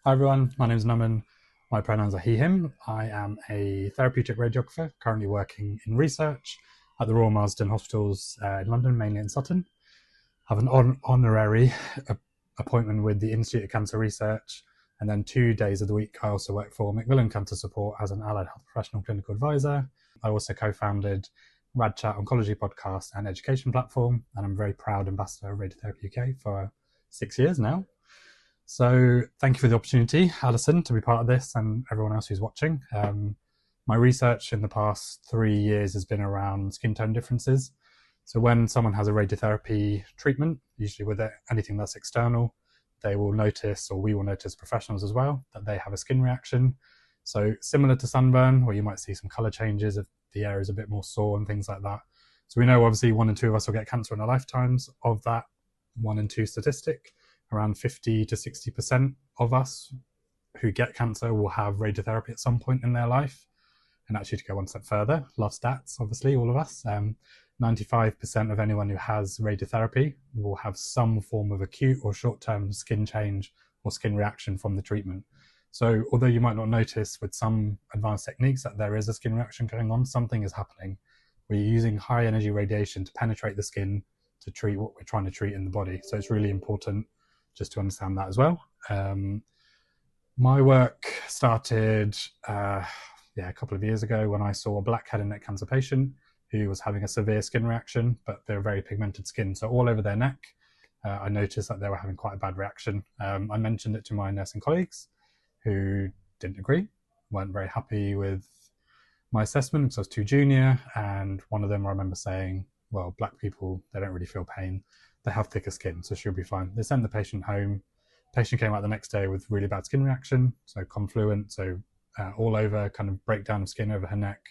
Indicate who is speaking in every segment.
Speaker 1: Hi everyone, my name is Naman. My pronouns are he, him. I am a therapeutic radiographer currently working in research at the Royal Marsden Hospitals in London, mainly in Sutton. I have an honorary appointment with the Institute of Cancer Research, and then 2 days of the week I also work for Macmillan Cancer Support as an allied health professional clinical advisor. I also co-founded RadChat Oncology podcast and education platform, and I'm a very proud ambassador of Radiotherapy UK for 6 years now. So thank you for the opportunity, Alison, to be part of this and everyone else who's watching. My research in the past 3 years has been around skin tone differences. So when someone has a radiotherapy treatment, usually with anything that's external, they will notice, or we will notice, professionals as well, that they have a skin reaction. So similar to sunburn, where you might see some color changes if the area is a bit more sore and things like that. So we know obviously 1 in 2 of us will get cancer in our lifetimes. Of that 1 in 2 statistic, around 50 to 60% of us who get cancer will have radiotherapy at some point in their life. And actually, to go one step further, love stats, obviously, all of us, 95% of anyone who has radiotherapy will have some form of acute or short-term skin change or skin reaction from the treatment. So although you might not notice with some advanced techniques that there is a skin reaction going on, something is happening. We're using high energy radiation to penetrate the skin to treat what we're trying to treat in the body. So it's really important just to understand that as well. My work started a couple of years ago when I saw a black head and neck cancer patient who was having a severe skin reaction, but they're very pigmented skin. So all over their neck, I noticed that they were having quite a bad reaction. I mentioned it to my nursing colleagues who didn't agree, weren't very happy with my assessment because I was too junior. And one of them, I remember saying, well, black people, they don't really feel pain. They have thicker skin, so she'll be fine. They sent the patient home. Patient came out the next day with really bad skin reaction, so confluent, so all over, kind of breakdown of skin over her neck.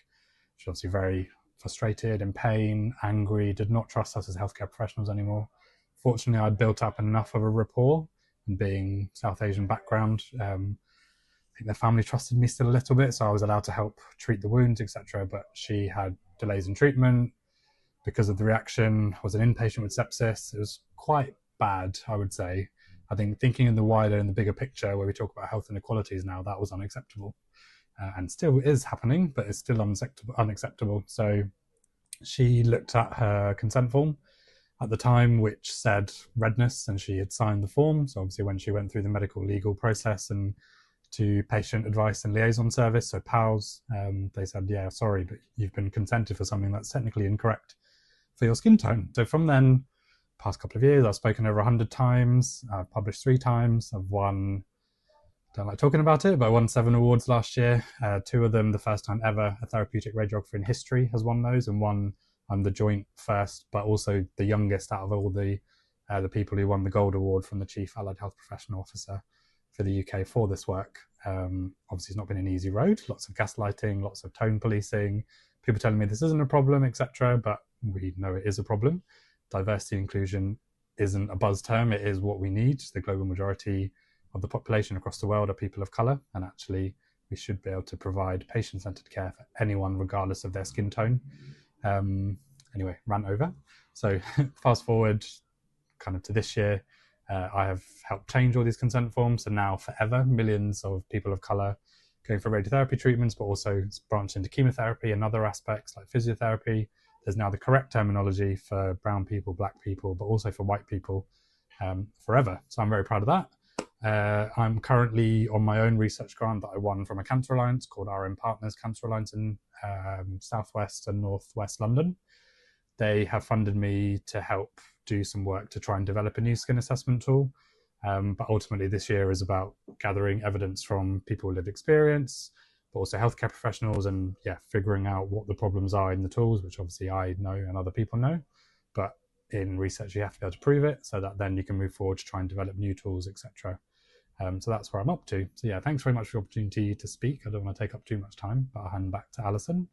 Speaker 1: She's obviously very frustrated, in pain, angry, did not trust us as healthcare professionals anymore. Fortunately, I'd built up enough of a rapport, and being South Asian background, I think their family trusted me still a little bit, so I was allowed to help treat the wounds, etc. But she had delays in treatment because of the reaction, was an inpatient with sepsis. It was quite bad, I would say. I think thinking in the wider and the bigger picture where we talk about health inequalities now, that was unacceptable and still is happening, but it's still unacceptable. So she looked at her consent form at the time, which said redness, and she had signed the form. So obviously when she went through the medical legal process and to patient advice and liaison service, so PALS, they said, yeah, sorry, but you've been consented for something that's technically incorrect for your skin tone. So from then, past couple of years, I've spoken over 100 times, I've published 3 times, I've won, don't like talking about it, but I won 7 awards last year. 2 of them, the first time ever a therapeutic radiographer in history has won those, and one I'm the joint first, but also the youngest out of all the people who won the gold award from the Chief Allied Health Professional Officer for the UK for this work. Obviously, it's not been an easy road, lots of gaslighting, lots of tone policing, people telling me this isn't a problem, etc. But we know it is a problem. Diversity and inclusion isn't a buzz term, it is what we need. The global majority of the population across the world are people of colour, and actually we should be able to provide patient-centred care for anyone regardless of their skin tone. Anyway, rant over. So fast forward kind of to this year, I have helped change all these consent forms, and now forever millions of people of colour going for radiotherapy treatments, but also branched into chemotherapy and other aspects like physiotherapy. There's now the correct terminology for brown people, black people, but also for white people forever. So I'm very proud of that. I'm currently on my own research grant that I won from a cancer alliance called RM Partners Cancer Alliance in southwest and northwest London. They have funded me to help do some work to try and develop a new skin assessment tool. But ultimately this year is about gathering evidence from people with lived experience, but also healthcare professionals, and figuring out what the problems are in the tools, which obviously I know and other people know. But in research, you have to be able to prove it so that then you can move forward to try and develop new tools, etc. So that's where I'm up to. So thanks very much for the opportunity to speak. I don't want to take up too much time, but I'll hand back to Alison.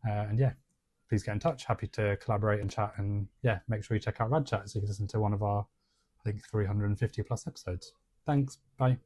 Speaker 1: And please get in touch. Happy to collaborate and chat, and make sure you check out RadChat so you can listen to one of our, I think, 350 plus episodes. Thanks. Bye.